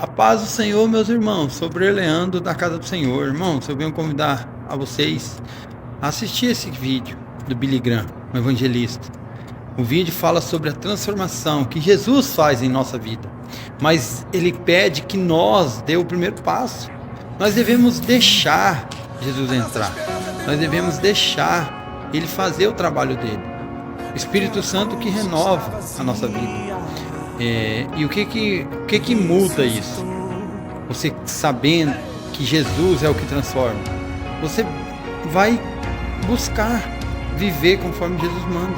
A paz do Senhor, meus irmãos. Sou Leandro da Casa do Senhor. Irmãos, eu venho convidar a vocês a assistir esse vídeo do Billy Graham, um evangelista. O vídeo fala sobre a transformação que Jesus faz em nossa vida, mas ele pede que nós dê o primeiro passo. Nós devemos deixar Jesus entrar, nós devemos deixar ele fazer o trabalho dele. O Espírito Santo que renova a nossa vida. E o que muda isso? Você sabendo que Jesus é o que transforma, você vai buscar viver conforme Jesus manda,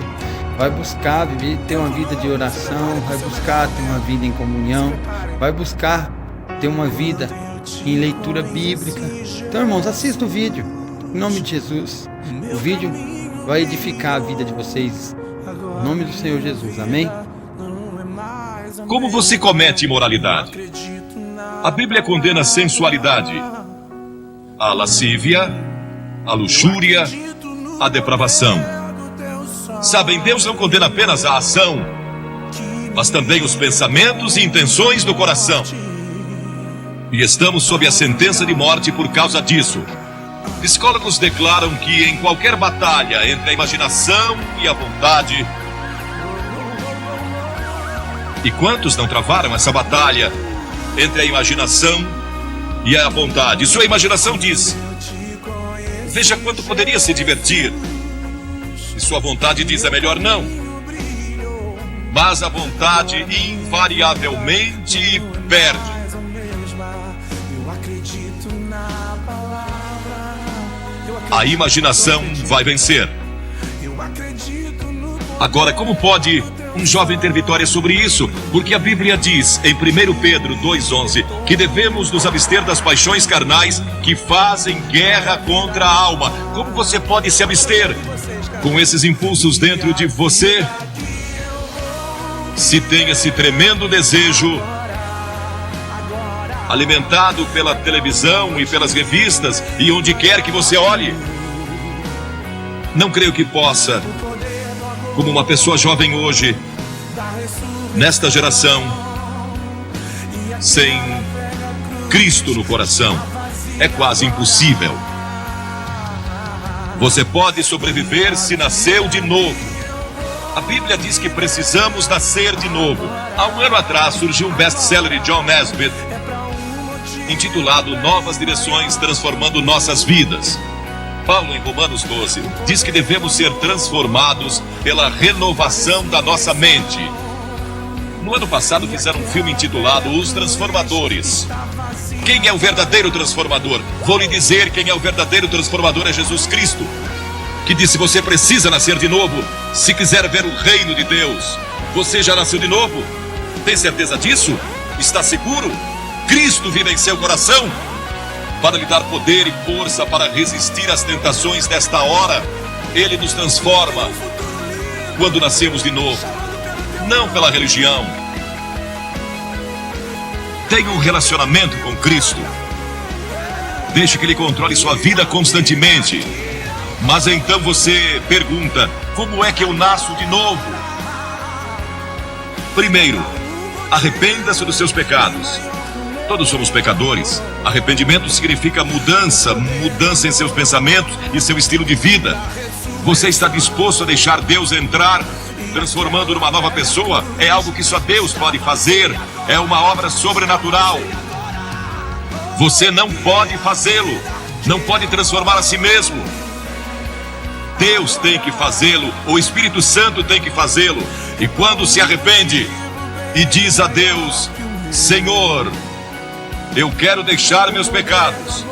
vai buscar viver, ter uma vida de oração, vai buscar ter uma vida em comunhão, vai buscar ter uma vida em leitura bíblica. Então, irmãos, assista o vídeo, em nome de Jesus. O vídeo vai edificar a vida de vocês, em nome do Senhor Jesus, amém? Como você comete imoralidade? A Bíblia condena a sensualidade, a lascívia, a luxúria, a depravação. Sabem, Deus não condena apenas a ação, mas também os pensamentos e intenções do coração. E estamos sob a sentença de morte por causa disso. Psicólogos declaram que em qualquer batalha entre a imaginação e a vontade... E quantos não travaram essa batalha entre a imaginação e a vontade? Sua imaginação diz: veja quanto poderia se divertir. E sua vontade diz: é melhor não. Mas a vontade invariavelmente perde. A imaginação vai vencer. Agora, como pode um jovem ter vitória sobre isso? Porque a Bíblia diz em 1 Pedro 2,11 que devemos nos abster das paixões carnais que fazem guerra contra a alma. Como você pode se abster com esses impulsos dentro de você? Se tem esse tremendo desejo alimentado pela televisão e pelas revistas e onde quer que você olhe, não creio que possa, como uma pessoa jovem hoje, nesta geração, sem Cristo no coração. É quase impossível. Você pode sobreviver se nasceu de novo. A Bíblia diz que precisamos nascer de novo. Há um ano atrás surgiu um best-seller de John Nesbitt, intitulado Novas Direções Transformando Nossas Vidas. Paulo, em Romanos 12, diz que devemos ser transformados pela renovação da nossa mente. No ano passado fizeram um filme intitulado Os Transformadores. Quem é o verdadeiro transformador? Vou lhe dizer quem é o verdadeiro transformador: é Jesus Cristo, que disse: você precisa nascer de novo se quiser ver o reino de Deus. Você já nasceu de novo? Tem certeza disso? Está seguro? Cristo vive em seu coração para lhe dar poder e força para resistir às tentações desta hora. Ele nos transforma quando nascemos de novo, não pela religião. Tenha um relacionamento com Cristo. Deixe que Ele controle sua vida constantemente. Mas então você pergunta: como é que eu nasço de novo? Primeiro, arrependa-se dos seus pecados. Todos somos pecadores. Arrependimento significa mudança em seus pensamentos e seu estilo de vida. Você está disposto a deixar Deus entrar, transformando numa nova pessoa? É algo que só Deus pode fazer. É uma obra sobrenatural. Você não pode fazê-lo. Não pode transformar a si mesmo. Deus tem que fazê-lo. O Espírito Santo tem que fazê-lo. E quando se arrepende e diz a Deus: Senhor, eu quero deixar meus pecados,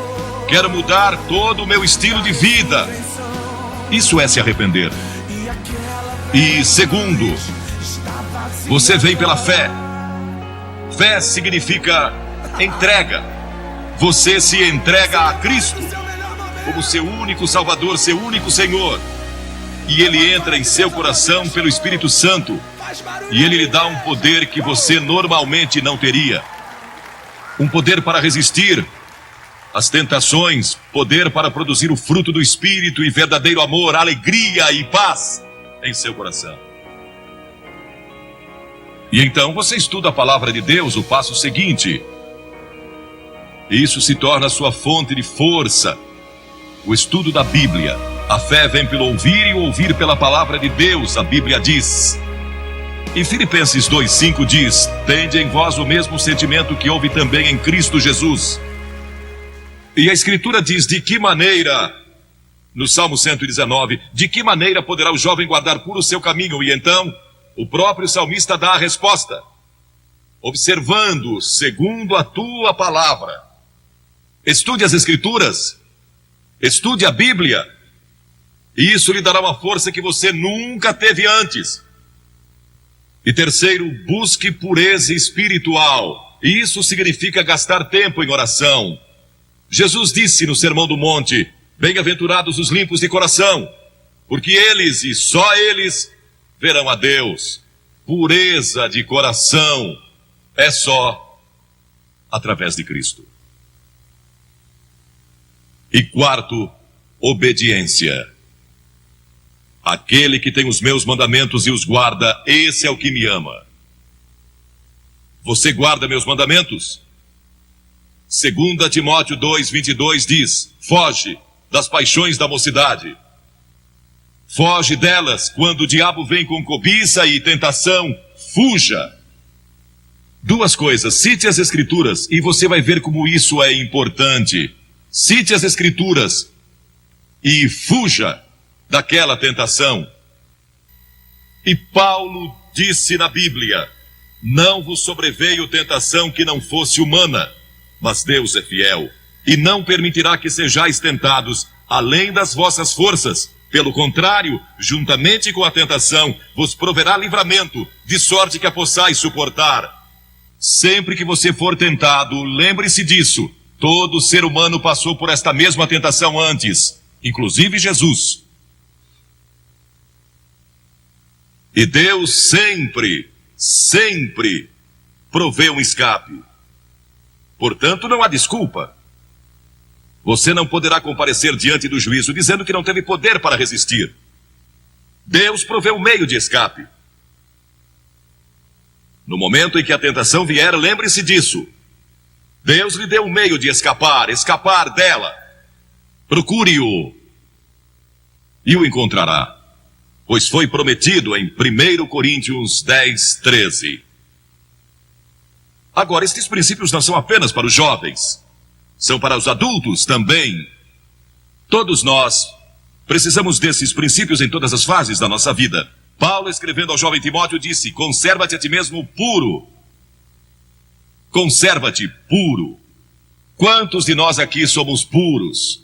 quero mudar todo o meu estilo de vida. Isso é se arrepender. E segundo, você vem pela fé. Fé significa entrega. Você se entrega a Cristo como seu único Salvador, seu único Senhor. E Ele entra em seu coração pelo Espírito Santo. E Ele lhe dá um poder que você normalmente não teria. Um poder para resistir às tentações, poder para produzir o fruto do Espírito e verdadeiro amor, alegria e paz em seu coração. E então você estuda a palavra de Deus, o passo seguinte: E isso se torna a sua fonte de força. O estudo da Bíblia. A fé vem pelo ouvir e o ouvir pela palavra de Deus, a Bíblia diz. Em Filipenses 2,5 diz: tende em vós o mesmo sentimento que houve também em Cristo Jesus. E a Escritura diz: de que maneira, no Salmo 119, de que maneira poderá o jovem guardar puro o seu caminho? E então, o próprio salmista dá a resposta: observando segundo a tua palavra. Estude as Escrituras, estude a Bíblia, e isso lhe dará uma força que você nunca teve antes. E terceiro, busque pureza espiritual. E isso significa gastar tempo em oração. Jesus disse no Sermão do Monte: bem-aventurados os limpos de coração, porque eles e só eles verão a Deus. Pureza de coração é só através de Cristo. E quarto, obediência. Aquele que tem os meus mandamentos e os guarda, esse é o que me ama. Você guarda meus mandamentos? 2 Timóteo 2,22 diz: foge das paixões da mocidade. Foge delas quando o diabo vem com cobiça e tentação. Fuja. Duas coisas: cite as Escrituras e você vai ver como isso é importante. Cite as Escrituras e fuja daquela tentação. E Paulo disse na Bíblia: não vos sobreveio tentação que não fosse humana, mas Deus é fiel, e não permitirá que sejais tentados além das vossas forças. Pelo contrário, juntamente com a tentação, vos proverá livramento, de sorte que a possais suportar. Sempre que você for tentado, lembre-se disso. Todo ser humano passou por esta mesma tentação antes, inclusive Jesus. E Deus sempre provê um escape. Portanto, não há desculpa. Você não poderá comparecer diante do juízo dizendo que não teve poder para resistir. Deus provê um meio de escape. No momento em que a tentação vier, lembre-se disso. Deus lhe deu um meio de escapar dela. Procure-o e o encontrará, pois foi prometido em 1 Coríntios 10:13. Agora, estes princípios não são apenas para os jovens, são para os adultos também. Todos nós precisamos desses princípios em todas as fases da nossa vida. Paulo, escrevendo ao jovem Timóteo, disse: conserva-te a ti mesmo puro. Conserva-te puro. Quantos de nós aqui somos puros?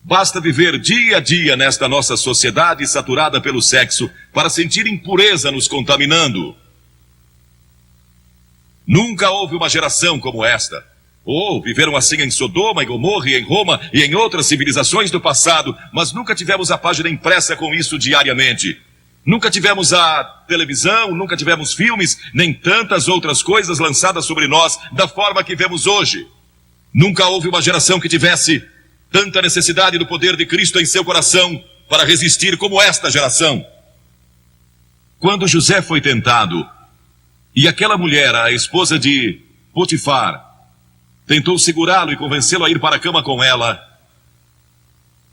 Basta viver dia a dia nesta nossa sociedade saturada pelo sexo para sentir impureza nos contaminando. Nunca houve uma geração como esta. Viveram assim em Sodoma, em Gomorra, e em Roma e em outras civilizações do passado, mas nunca tivemos a página impressa com isso diariamente. Nunca tivemos a televisão, nunca tivemos filmes, nem tantas outras coisas lançadas sobre nós da forma que vemos hoje. Nunca houve uma geração que tivesse tanta necessidade do poder de Cristo em seu coração para resistir como esta geração. Quando José foi tentado, e aquela mulher, a esposa de Potifar, tentou segurá-lo e convencê-lo a ir para a cama com ela,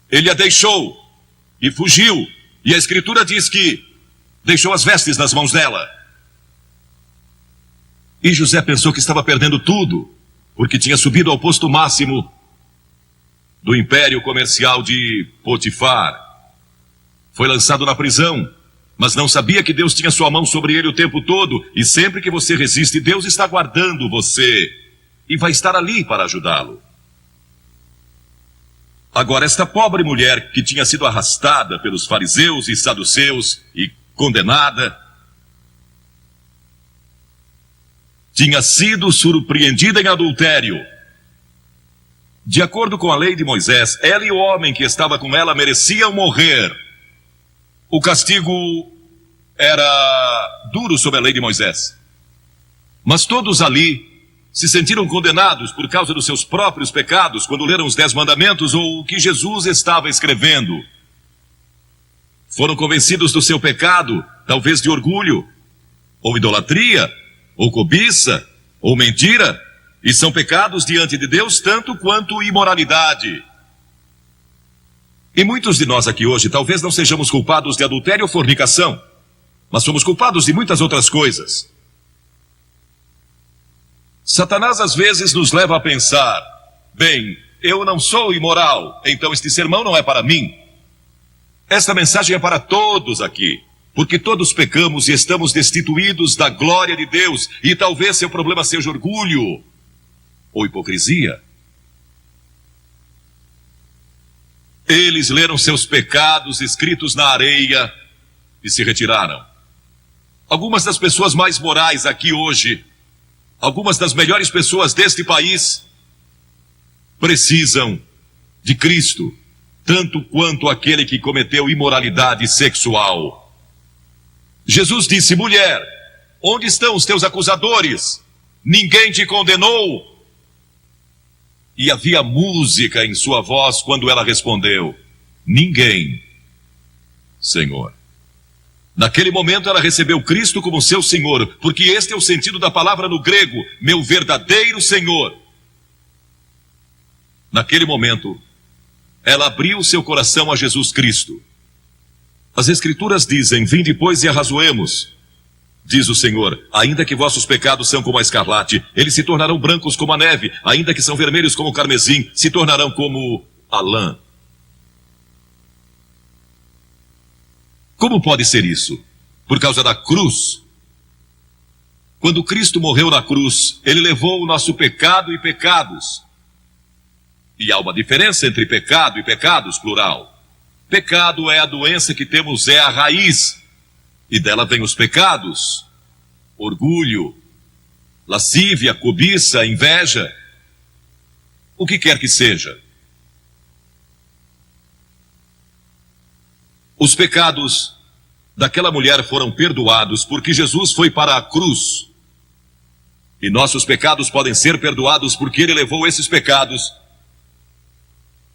ele a deixou e fugiu. E a Escritura diz que deixou as vestes nas mãos dela. E José pensou que estava perdendo tudo, porque tinha subido ao posto máximo do império comercial de Potifar. Foi lançado na prisão, mas não sabia que Deus tinha sua mão sobre ele o tempo todo, e sempre que você resiste, Deus está guardando você e vai estar ali para ajudá-lo. Agora, esta pobre mulher que tinha sido arrastada pelos fariseus e saduceus e condenada, tinha sido surpreendida em adultério. De acordo com a lei de Moisés, ela e o homem que estava com ela mereciam morrer. O castigo era duro sob a lei de Moisés. Mas todos ali se sentiram condenados por causa dos seus próprios pecados quando leram os 10 mandamentos ou o que Jesus estava escrevendo. Foram convencidos do seu pecado, talvez de orgulho, ou idolatria, ou cobiça, ou mentira, E são pecados diante de Deus tanto quanto imoralidade. E muitos de nós aqui hoje talvez não sejamos culpados de adultério ou fornicação, mas somos culpados de muitas outras coisas. Satanás às vezes nos leva a pensar: bem, eu não sou imoral, então este sermão não é para mim. Esta mensagem é para todos aqui, porque todos pecamos e estamos destituídos da glória de Deus, e talvez seu problema seja orgulho ou hipocrisia. Eles leram seus pecados escritos na areia e se retiraram. Algumas das pessoas mais morais aqui hoje, algumas das melhores pessoas deste país, precisam de Cristo, tanto quanto aquele que cometeu imoralidade sexual. Jesus disse: mulher, onde estão os teus acusadores? Ninguém te condenou? E havia música em sua voz quando ela respondeu: ninguém, Senhor. Naquele momento ela recebeu Cristo como seu Senhor, porque este é o sentido da palavra no grego, meu verdadeiro Senhor. Naquele momento, ela abriu seu coração a Jesus Cristo. As Escrituras dizem: vinde, pois, e arrazoemos. Diz o Senhor: ainda que vossos pecados são como a escarlate, eles se tornarão brancos como a neve, ainda que são vermelhos como o carmesim, se tornarão como a lã. Como pode ser isso? Por causa da cruz. Quando Cristo morreu na cruz, ele levou o nosso pecado e pecados. E há uma diferença entre pecado e pecados, plural. Pecado é a doença que temos, é a raiz. E dela vem os pecados: orgulho, lascívia, cobiça, inveja, o que quer que seja. Os pecados daquela mulher foram perdoados porque Jesus foi para a cruz. E nossos pecados podem ser perdoados porque ele levou esses pecados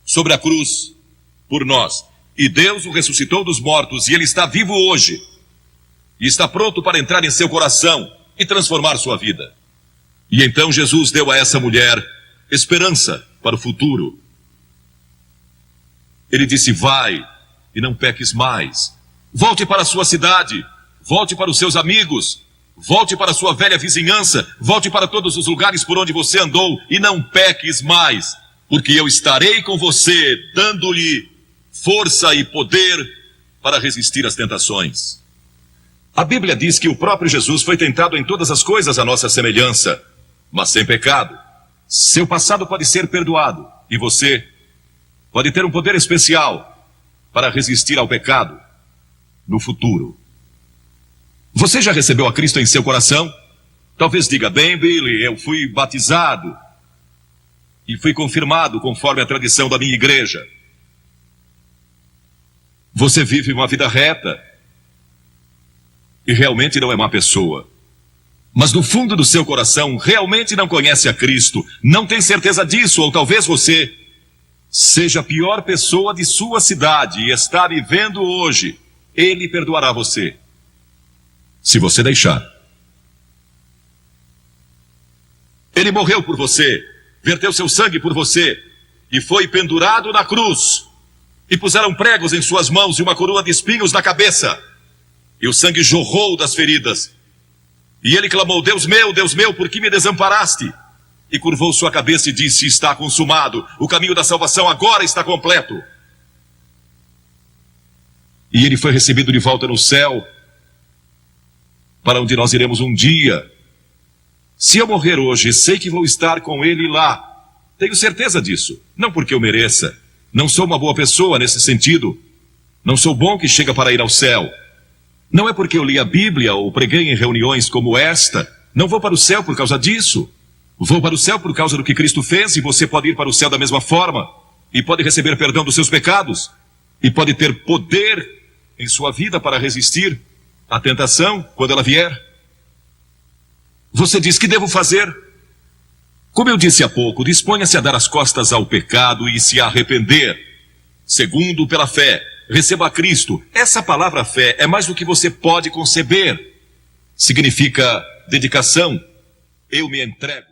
sobre a cruz por nós. E Deus o ressuscitou dos mortos, e ele está vivo hoje. E está pronto para entrar em seu coração e transformar sua vida. E então Jesus deu a essa mulher esperança para o futuro. Ele disse: vai e não peques mais. Volte para a sua cidade, volte para os seus amigos, volte para a sua velha vizinhança, volte para todos os lugares por onde você andou e não peques mais, porque eu estarei com você, dando-lhe força e poder para resistir às tentações. A Bíblia diz que o próprio Jesus foi tentado em todas as coisas à nossa semelhança, mas sem pecado. Seu passado pode ser perdoado e você pode ter um poder especial para resistir ao pecado no futuro. Você já recebeu a Cristo em seu coração? Talvez diga: bem, Billy, eu fui batizado e fui confirmado conforme a tradição da minha igreja. Você vive uma vida reta e realmente não é má pessoa. Mas no fundo do seu coração realmente não conhece a Cristo, não tem certeza disso, ou talvez você seja a pior pessoa de sua cidade e está vivendo hoje. Ele perdoará você, se você deixar. Ele morreu por você, verteu seu sangue por você, e foi pendurado na cruz, e puseram pregos em suas mãos e uma coroa de espinhos na cabeça. E o sangue jorrou das feridas. E ele clamou: Deus meu, por que me desamparaste? E curvou sua cabeça e disse: está consumado. O caminho da salvação agora está completo. E ele foi recebido de volta no céu, para onde nós iremos um dia. Se eu morrer hoje, sei que vou estar com ele lá. Tenho certeza disso. Não porque eu mereça. Não sou uma boa pessoa nesse sentido. Não sou bom que chega para ir ao céu. Não é porque eu li a Bíblia ou preguei em reuniões como esta. Não vou para o céu por causa disso. Vou para o céu por causa do que Cristo fez, e você pode ir para o céu da mesma forma. E pode receber perdão dos seus pecados. E pode ter poder em sua vida para resistir à tentação quando ela vier. Você diz: que devo fazer? Como eu disse há pouco, disponha-se a dar as costas ao pecado e se arrepender. Segundo, pela fé, receba a Cristo. Essa palavra fé é mais do que você pode conceber. Significa dedicação. Eu me entrego.